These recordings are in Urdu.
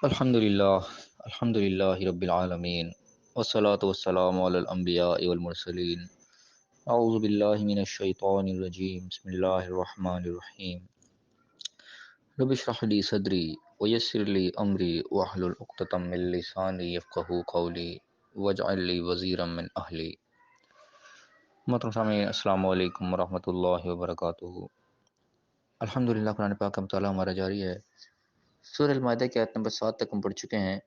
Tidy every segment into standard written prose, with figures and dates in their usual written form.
الحمد للہ رب العالمین والصلاة والسلام علی الانبیاء والمرسلین اعوذ باللہ من الشیطان الرجیم بسم اللہ الرحمن الرحیم رب اشرح لی صدری ویسر لی امری واحلل عقدۃ من لسانی یفقہوا قولی واجعل لی وزیرا من اہلی۔ محترم سامعین، السلام علیکم ورحمۃ اللہ وبرکاتہ۔ الحمدللہ قرآن پاک کا مطالعہ ہمارا جاری ہے۔ سورہ المائدہ کی آیت نمبر 7 تک ہم پڑھ چکے ہیں۔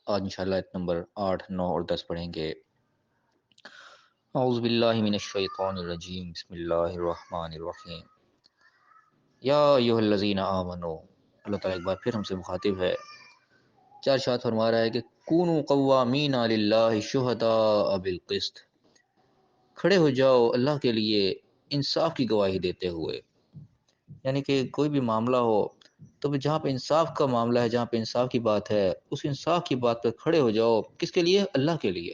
آج انشاءاللہ آیت نمبر 8، 9 اور 10 پڑھیں گے۔ اعوذ باللہ من الشیطان الرجیم بسم اللہ الرحمن الرحیم۔ یا ایھا الذین آمنو، اللہ تعالیٰ ایک بار پھر ہم سے مخاطب ہے، کیا ارشاد فرما رہا ہے کہ کونوا قوامین للہ شہداء بالقسط، کھڑے ہو جاؤ اللہ کے لیے انصاف کی گواہی دیتے ہوئے۔ یعنی کہ کوئی بھی معاملہ ہو تو جہاں پہ انصاف کا معاملہ ہے، جہاں پہ انصاف کی بات ہے، اس انصاف کی بات پہ کھڑے ہو جاؤ۔ کس کے لیے؟ اللہ کے لیے،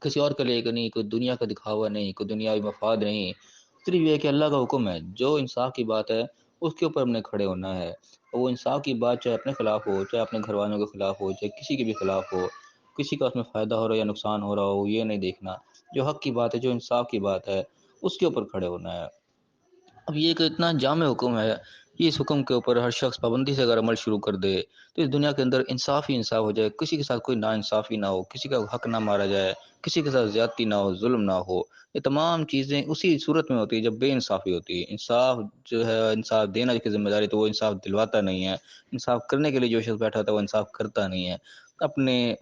کسی اور کے لیے نہیں، کوئی دنیا کا دکھاوا نہیں، کوئی دنیاوی مفاد نہیں، صرف یہ ہے کہ اللہ کا حکم ہے، جو انصاف کی بات ہے اس کے اوپر ہم نے کھڑے ہونا ہے۔ اور وہ انصاف کی بات چاہے اپنے خلاف ہو، چاہے اپنے گھر والوں کے خلاف ہو، چاہے کسی کے بھی خلاف ہو، کسی کا اس میں فائدہ ہو رہا ہو یا نقصان ہو رہا ہو، یہ نہیں دیکھنا، جو حق کی بات ہے، جو انصاف کی بات ہے، اس کے اوپر کھڑے ہونا ہے۔ اب یہ ایک اتنا جامع حکم ہے، یہ اس حکم کے اوپر ہر شخص پابندی سے اگر عمل شروع کر دے تو اس دنیا کے اندر انصاف ہی انصاف ہو جائے، کسی کے ساتھ کوئی ناانصافی نہ ہو، کسی کا حق نہ مارا جائے، کسی کے ساتھ زیادتی نہ ہو، ظلم نہ ہو۔ یہ تمام چیزیں اسی صورت میں ہوتی ہے جب بے انصافی ہوتی ہے۔ انصاف جو ہے، انصاف دینا کی ذمہ داری، تو وہ انصاف دلواتا نہیں ہے۔ انصاف کرنے کے لیے جو شخص بیٹھا ہوتا ہے وہ انصاف کرتا نہیں ہے، اپنے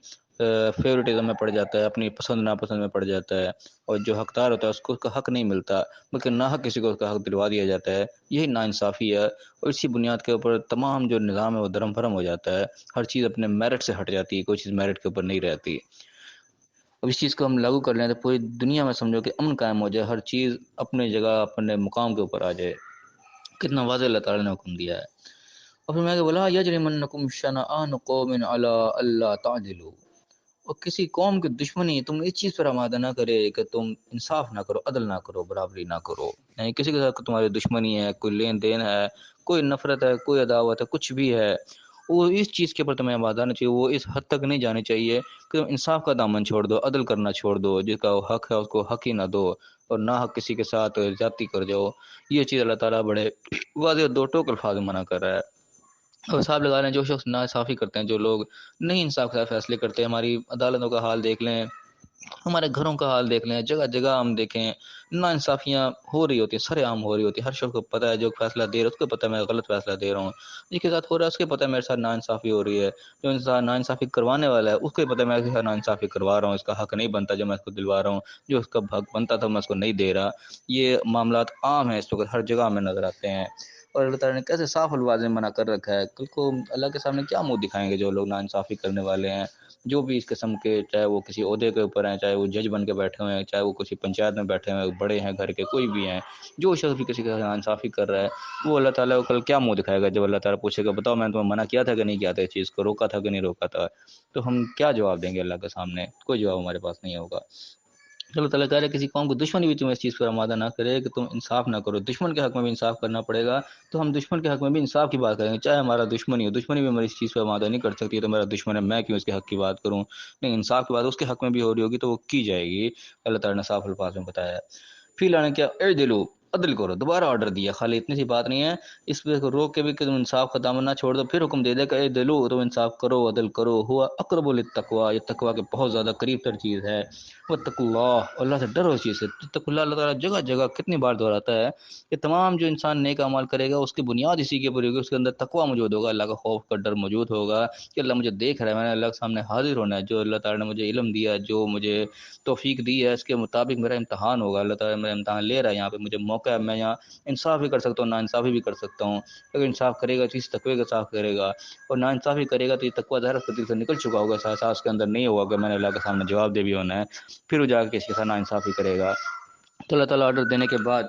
فیورٹزم میں پڑ جاتا ہے، اپنی پسند ناپسند میں پڑ جاتا ہے، اور جو حقدار ہوتا ہے اس کو اس کا حق نہیں ملتا، بلکہ ناحق کسی کو اس کا حق دلوا دیا جاتا ہے۔ یہی ناانصافی ہے، اور اسی بنیاد کے اوپر تمام جو نظام ہے وہ درم بھرم ہو جاتا ہے، ہر چیز اپنے میرٹ سے ہٹ جاتی ہے، کوئی چیز میرٹ کے اوپر نہیں رہتی۔ اب اس چیز کو ہم لاگو کر لیں تو پوری دنیا میں سمجھو کہ امن قائم ہو جائے، ہر چیز اپنے جگہ اپنے مقام کے اوپر آ جائے۔ کتنا واضح اللہ تعالیٰ نے حکم دیا ہے۔ اور پھر میں کہ بولا یجرمنکم شنآن قوم علی الا تعدلوا، اور کسی قوم کی دشمنی تم اس چیز پر آمادہ نہ کرے کہ تم انصاف نہ کرو، عدل نہ کرو، برابری نہ کرو۔ یعنی کسی کے ساتھ تمہاری دشمنی ہے، کوئی لین دین ہے، کوئی نفرت ہے، کوئی عداوت ہے، کچھ بھی ہے، وہ اس چیز کے اوپر تمہیں آمادہ نہیں چاہیے، وہ اس حد تک نہیں جانی چاہیے کہ تم انصاف کا دامن چھوڑ دو، عدل کرنا چھوڑ دو، جس کا وہ حق ہے اس کو حق ہی نہ دو، اور نہ حق کسی کے ساتھ زیادتی کر جاؤ۔ یہ چیز اللہ تعالیٰ بڑے واضح دو ٹوک الفاظ میں منع کر رہا ہے۔ اور صاحب لگا لیں جو شخص ناانصافی کرتے ہیں، جو لوگ نہیں انصاف کا فیصلے کرتے ہیں، ہماری عدالتوں کا حال دیکھ لیں، ہمارے گھروں کا حال دیکھ لیں، جگہ جگہ ہم دیکھیں ناانصافیاں ہو رہی ہوتی ہیں، سرے عام ہو رہی ہوتی ہیں۔ ہر شخص کو پتہ ہے، جو فیصلہ دے رہا ہے اس کو پتہ ہے میں غلط فیصلہ دے رہا ہوں، جس کے ساتھ ہو رہا ہے اس کو پتہ ہے میرے ساتھ ناانصافی ہو رہی ہے، جو انسان ناانصافی کروانے والا ہے اس کو پتہ ہے میں اس کے ساتھ ناانصافی کروا رہا ہوں، اس کا حق نہیں بنتا جو میں اس کو دلوا رہا ہوں، جو اس کا حق بنتا تھا میں اس کو نہیں دے رہا۔ یہ معاملات عام ہیں، اس وقت ہر جگہ میں نظر آتے ہیں، اور اللہ تعالیٰ نے کیسے صاف الفاظ میں منع کر رکھا ہے۔ کل کو اللہ کے سامنے کیا منہ دکھائیں گے جو لوگ ناانصافی کرنے والے ہیں، جو بھی اس قسم کے، چاہے وہ کسی عہدے کے اوپر ہیں، چاہے وہ جج بن کے بیٹھے ہوئے ہیں، چاہے وہ کسی پنچایت میں بیٹھے ہوئے ہیں، بڑے ہیں گھر کے، کوئی بھی ہیں، جو شخص بھی کسی کے ساتھ ناانصافی کر رہا ہے وہ اللہ تعالیٰ کو کل کیا منہ دکھائے گا جب اللہ تعالیٰ پوچھے گا بتاؤ میں نے تمہیں منع کیا تھا کہ نہیں کیا تھا، اس چیز کو روکا تھا کہ نہیں روکا تھا، تو ہم کیا جواب دیں گے اللہ کے سامنے؟ کوئی جواب ہمارے پاس نہیں ہوگا۔ اللہ تعالیٰ کہہ رہے ہیں کسی قوم کو دشمنی بھی تمہیں اس چیز پر آمادہ نہ کرے کہ تم انصاف نہ کرو، دشمن کے حق میں بھی انصاف کرنا پڑے گا، تو ہم دشمن کے حق میں بھی انصاف کی بات کریں گے، چاہے ہمارا دشمنی ہو، دشمنی بھی ہماری اس چیز پر آمادہ نہیں کر سکتی ہے تو میرا دشمن ہے میں کیوں اس کے حق کی بات کروں، نہیں، انصاف کی بات اس کے حق میں بھی ہو رہی ہوگی تو وہ کی جائے گی۔ اللہ تعالیٰ نے صاف الفاظ میں بتایا ہے۔ پھر لانے کیا اعدلوا، عدل کرو، دوبارہ آرڈر دیا، خالی اتنی سی بات نہیں ہے، اس پہ روک کے بھی کہ تم انصاف کا دامن نہ چھوڑ دو، پھر حکم دے دے کہ اعدلوا، تم انصاف کرو، عدل کرو، ہوا اقرب للتقوی، یہ تقوی کے بہت زیادہ قریب تر چیز ہے، واتقوا اللہ، اللہ سے ڈرو اس چیز سے۔ اتقوا اللہ، اللہ تعالیٰ جگہ جگہ کتنی بار دہراتا ہے کہ تمام جو انسان نیک اعمال کرے گا اس کی بنیاد اسی کے اوپر ہوگی، اس کے اندر تقوی موجود ہوگا، اللہ کا خوف کا ڈر موجود ہوگا کہ اللہ مجھے دیکھ رہا ہے، میں نے اللہ کے سامنے حاضر ہونا ہے، جو اللہ تعالیٰ نے مجھے علم دیا ہے، جو مجھے توفیق دی ہے، اس کے مطابق میرا امتحان ہوگا، اللہ تعالیٰ میرا امتحان لے رہا ہے، یہاں پہ مجھے موقع ہے، میں یہاں انصاف بھی کر سکتا ہوں، ناانصافی بھی کر سکتا ہوں۔ اگر انصاف کرے گا تو اس تقوی کا صاف کرے گا، اور ناانصافی کرے گا تو یہ تقوی ظاہر دل سے نکل چکا ہوگا، احساس کے اندر نہیں ہوگا کہ میں نے اللہ کے سامنے جواب دے بھی ہونا ہے، پھر وہ جا کے کسی کے ساتھ ناانصافی کرے گا۔ تو اللہ تعالیٰ آرڈر دینے کے بعد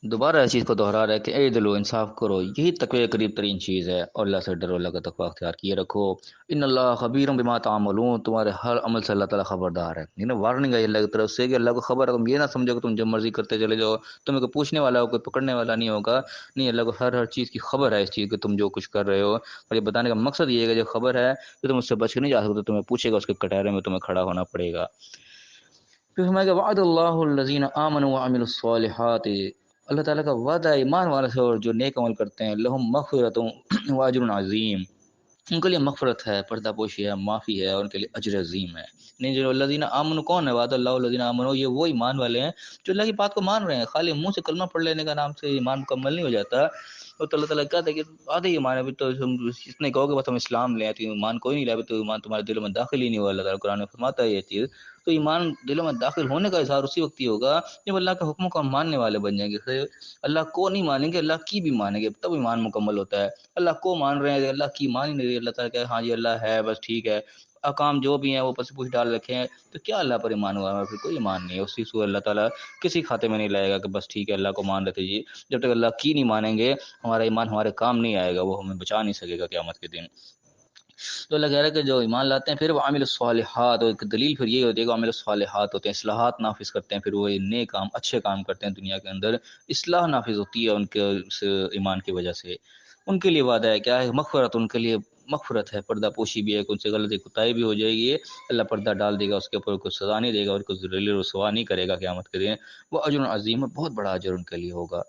دوبارہ اس چیز کو دوہرا رہا ہے کہ اے دلو انصاف کرو، یہی تقوی قریب ترین چیز ہے، اور اللہ سے ڈرو، اللہ کا تقوی اختیار کیے رکھو۔ ان اللہ خبیر بما تعملون، تمہارے ہر عمل سے اللہ تعالیٰ خبردار ہے۔ یعنی وارننگ ہے اللہ کی طرف سے کہ اللہ کو خبر ہے، تم یہ نہ سمجھو کہ تم جب مرضی کرتے چلے جاؤ، تمہیں کوئی پوچھنے والا ہو، کوئی پکڑنے والا نہیں ہوگا۔ نہیں، اللہ کو ہر چیز کی خبر ہے، اس چیز کہ تم جو کچھ کر رہے ہو، اور یہ بتانے کا مقصد یہ ہے کہ جو خبر ہے کہ تم اس سے بچ کے نہیں جا سکتے، تمہیں پوچھے گا، اس کے کٹہرے میں تمہیں کھڑا ہونا پڑے گا۔ پھر فرمایا کہ وعد اللہ الذین آمنوا وعملوا الصالحات، اللہ تعالیٰ کا وعدہ ہے ایمان والے سے اور جو نیک عمل کرتے ہیں، لہم مغفرۃ واجر عظیم، ان کے لیے مغفرت ہے، پردہ پوشی ہے، معافی ہے، اور ان کے لیے اجر عظیم ہے۔ نہیں، جو الذین آمنوا کون ہے؟ وعد اللہ الذین آمنوا، یہ وہ ایمان والے ہیں جو اللہ کی بات کو مان رہے ہیں۔ خالی منہ سے کلمہ پڑھ لینے کا نام سے ایمان مکمل نہیں ہو جاتا۔ اور تو اللہ تعالیٰ کہتا ہے کہ آدھے ایمان ہے، ابھی تو تم اتنے کہو کہ بس ہم اسلام لیں، تو ایمان کوئی نہیں لیا، ابھی تو ایمان تمہارے دلوں میں داخل ہی نہیں ہوا۔ اللہ تعالیٰ قرآن میں فرماتا ہے یہ چیز۔ تو ایمان دلوں میں داخل ہونے کا اظہار اسی وقت ہی ہوگا جب اللہ کے حکموں کو ہم ماننے والے بن جائیں گے۔ اللہ کو نہیں مانیں گے، اللہ کی بھی مانیں گے، تب ایمان مکمل ہوتا ہے۔ اللہ کو مان رہے ہیں، اللہ کی مان ہی نہیں رہی، اللہ تعالیٰ کہ ہاں جی اللہ ہے، بس ٹھیک ہے، احکام جو بھی ہیں وہ پس پوچھ ڈال رکھے ہیں، تو کیا اللہ پر ایمان ہوا ہے؟ پھر کوئی ایمان نہیں ہے، اسی سے اللہ تعالیٰ کسی کھاتے میں نہیں لائے گا کہ بس ٹھیک ہے اللہ کو مان رہتے جی۔ جب تک اللہ کی نہیں مانیں گے، ہمارا ایمان ہمارے کام نہیں آئے گا، وہ ہمیں بچا نہیں سکے گا قیامت کے دن۔ تو اللہ کہہ رہا ہے کہ جو ایمان لاتے ہیں پھر وہ عامل الصالحات، اور ایک دلیل پھر یہ ہوتی ہے کہ عامل الصالحات ہوتے ہیں، اصلاحات نافذ کرتے ہیں، پھر وہ نیک کام اچھے کام کرتے ہیں دنیا کے اندر، اصلاح نافذ ہوتی ہے ان کے اس ایمان کی وجہ سے۔ ان کے لیے وعدہ ہے کیا ہے؟ مغفرت، ان کے لیے مغفرت ہے، پردہ پوشی بھی ہے کہ ان سے غلطی کوتاہی بھی ہو جائے گی، اللہ پردہ ڈال دے گا، اس کے اوپر کوئی سزا نہیں دے گا، اور کوئی ذلیل رسوا نہیں کرے گا قیامت کے دن۔ وہ اجر عظیم ہے، بہت بڑا اجر ان کے لیے ہوگا۔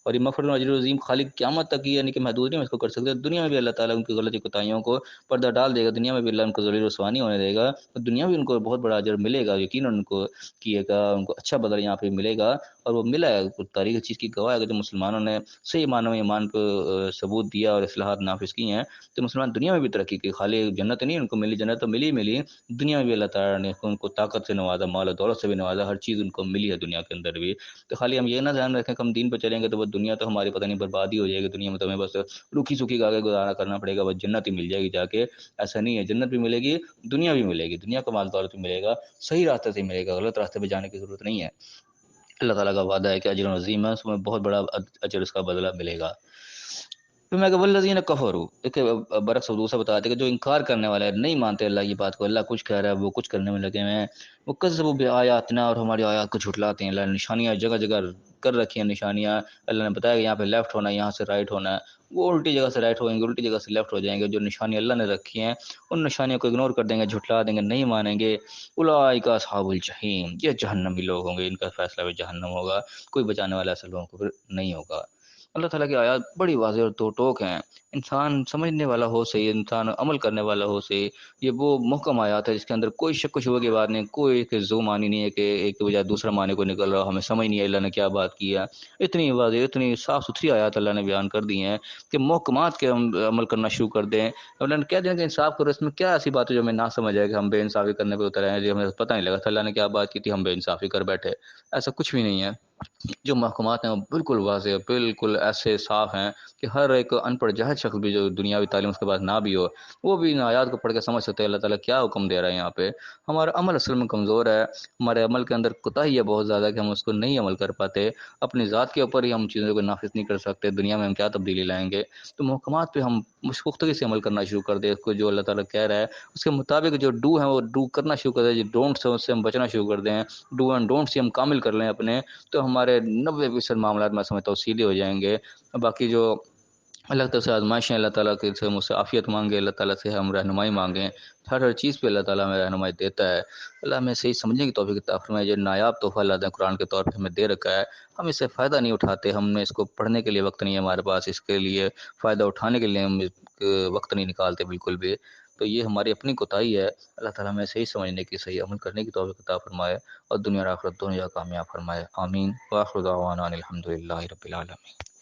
اور یہ مغفرت و اجر عظیم خالی قیامت تک ہی، یعنی کہ محدود نہیں، ہم اس کو کر سکتے، دنیا میں بھی اللہ تعالیٰ ان کی غلطی کوتاہیوں کو پردہ ڈال دے گا، دنیا میں بھی اللہ ان کو ذلیل رسوا نہیں ہونے دے گا، اور دنیا میں ان کو بہت بڑا اجر ملے گا، یقیناً ان کو کیے گا، ان کو اچھا بدلہ یہاں پہ ملے گا۔ اور وہ ملا ہے، تاریخ اس چیز کی گواہ ہے کہ جو مسلمانوں نے صحیح معنوں میں ایمان کو ثبوت دیا اور اصلاحات نافذ کی ہیں، تو مسلمان دنیا میں بھی ترقی کی، خالی جنت نہیں ان کو ملی، جنت تو ملی دنیا میں بھی اللہ تعالیٰ نے ان کو طاقت سے نوازا، مال و دولت سے بھی نوازا، ہر چیز ان کو ملی ہے دنیا کے اندر بھی۔ تو خالی ہم یہ نہ دھیان رکھیں کہ ہم دین پہ چلیں گے تو وہ دنیا تو ہماری پتہ نہیں بربادی ہو جائے گی، دنیا میں تو ہمیں بس روکھی سوکھی آگے گزارا کرنا پڑے گا، بس جنت ہی مل جائے گی جا کے۔ ایسا نہیں ہے، جنت بھی ملے گی، دنیا بھی ملے گی، دنیا کا مال دولت بھی ملے گا، صحیح راستے سے ملے گا، غلط راستے پہ جانے کی ضرورت نہیں ہے۔ اللہ تعالیٰ کا وعدہ ہے کہ اجر عظیم ہے، اس میں بہت بڑا اجر اس کا بدلہ ملے گا۔ پھر میں کہ والذین کفروا، ایک برعکس دوسرا بتاتے ہیں کہ جو انکار کرنے والے ہیں، نہیں مانتے اللہ کی بات کو، اللہ کچھ کہہ رہا ہے وہ کچھ کرنے میں لگے ہوئے ہیں، وہ کذبوا بآیاتنا، اور ہماری آیات کو جھٹلاتے ہیں۔ اللہ نے نشانیاں جگہ جگہ کر رکھی ہیں، نشانیاں اللہ نے بتایا کہ یہاں پہ لیفٹ ہونا ہے، یہاں سے رائٹ ہونا ہے، وہ الٹی جگہ سے رائٹ ہوئیں گے، الٹی جگہ سے لیفٹ ہو جائیں گے۔ جو نشانی اللہ نے رکھی ہیں ان نشانیوں کو اگنور کر دیں گے، جھٹلا دیں گے، نہیں مانیں گے۔ اولئک اصحاب الجحیم، یہ جہنمی لوگ ہوں گے، ان کا فیصلہ بھی جہنم ہوگا، کوئی بچانے والا ایسے لوگوں کو پھر نہیں ہوگا۔ اللہ تعالیٰ کی آیات بڑی واضح اور دو ٹوک ہیں، انسان سمجھنے والا ہو صحیح، انسان عمل کرنے والا ہو صحیح، یہ وہ محکم آیات ہے جس کے اندر کوئی شک و شبہ کی بات نہیں، کوئی ایک زو معنی نہیں ہے کہ ایک کے بجائے دوسرا معنی کو نکل رہا ہو، ہمیں سمجھ نہیں ہے اللہ نے کیا بات کیا۔ اتنی واضح، اتنی صاف ستھری آیات اللہ نے بیان کر دی ہیں کہ محکمات کے ہم عمل کرنا شروع کر دیں۔ اللہ نے کہہ دیا کہ انصاف کرو، اس میں کیا ایسی بات ہے جو ہمیں نہ سمجھ آئے کہ ہم بے انصافی کرنے پہ اتر آئے ہیں، ہمیں پتہ نہیں لگا تھا اللہ نے کیا بات کی تھی، ہم بے انصافی کر بیٹھے، ایسا کچھ بھی نہیں ہے۔ جو محکمات ہیں وہ بالکل واضح، بالکل ایسے صاف ہیں کہ ہر ایک ان پڑھ جاہل شخص بھی جو دنیاوی تعلیم اس کے بعد نہ بھی ہو، وہ بھی ان آیات کو پڑھ کے سمجھ سکتے ہیں اللہ تعالیٰ کیا حکم دے رہا ہے یہاں پہ۔ ہمارا عمل اصل میں کمزور ہے، ہمارے عمل کے اندر کوتاہی ہے بہت زیادہ کہ ہم اس کو نہیں عمل کر پاتے، اپنی ذات کے اوپر ہی ہم چیزوں کو نافذ نہیں کر سکتے، دنیا میں ہم کیا تبدیلی لائیں گے؟ تو محکمات پہ ہم پختگی سے عمل کرنا شروع کر دیں، اس کو جو اللہ تعالیٰ کہہ رہا ہے اس کے مطابق جو ڈو ہیں وہ ڈو کرنا شروع کر دیں، جو ڈونٹس ہیں اس سے ہم بچنا شروع کر دیں، ڈو اینڈ ڈونٹ سے ہم کامل کر لیں اپنے، تو ہمارے 90% معاملات میں سمجھتا ہوں سیدھے ہو جائیں گے۔ باقی جو اللہ تعالیٰ سے آزمائشیں، اللہ تعالیٰ کے سے مجھ سے عافیت مانگے، اللہ تعالیٰ سے ہم رہنمائی مانگیں، ہر چیز پہ اللہ تعالیٰ ہمیں رہنمائی دیتا ہے۔ اللہ ہمیں صحیح سمجھنے کی توفیق عطا فرمائے، جو نایاب تحفہ اللہ نے قرآن کے طور پہ ہمیں دے رکھا ہے، ہم اس سے فائدہ نہیں اٹھاتے، ہم نے اس کو پڑھنے کے لیے وقت نہیں ہے ہمارے پاس، اس کے لیے فائدہ اٹھانے کے لیے ہم وقت نہیں نکالتے بالکل بھی، تو یہ ہماری اپنی کوتاہی ہے۔ اللہ تعالیٰ ہمیں صحیح سمجھنے کی، صحیح عمل کرنے کی توفیق عطا فرمائے، اور دنیا اور آخرت دونوں جگہ کامیاب فرمائے، آمین۔ وآخر دعوانا ان الحمد للہ رب العالمین۔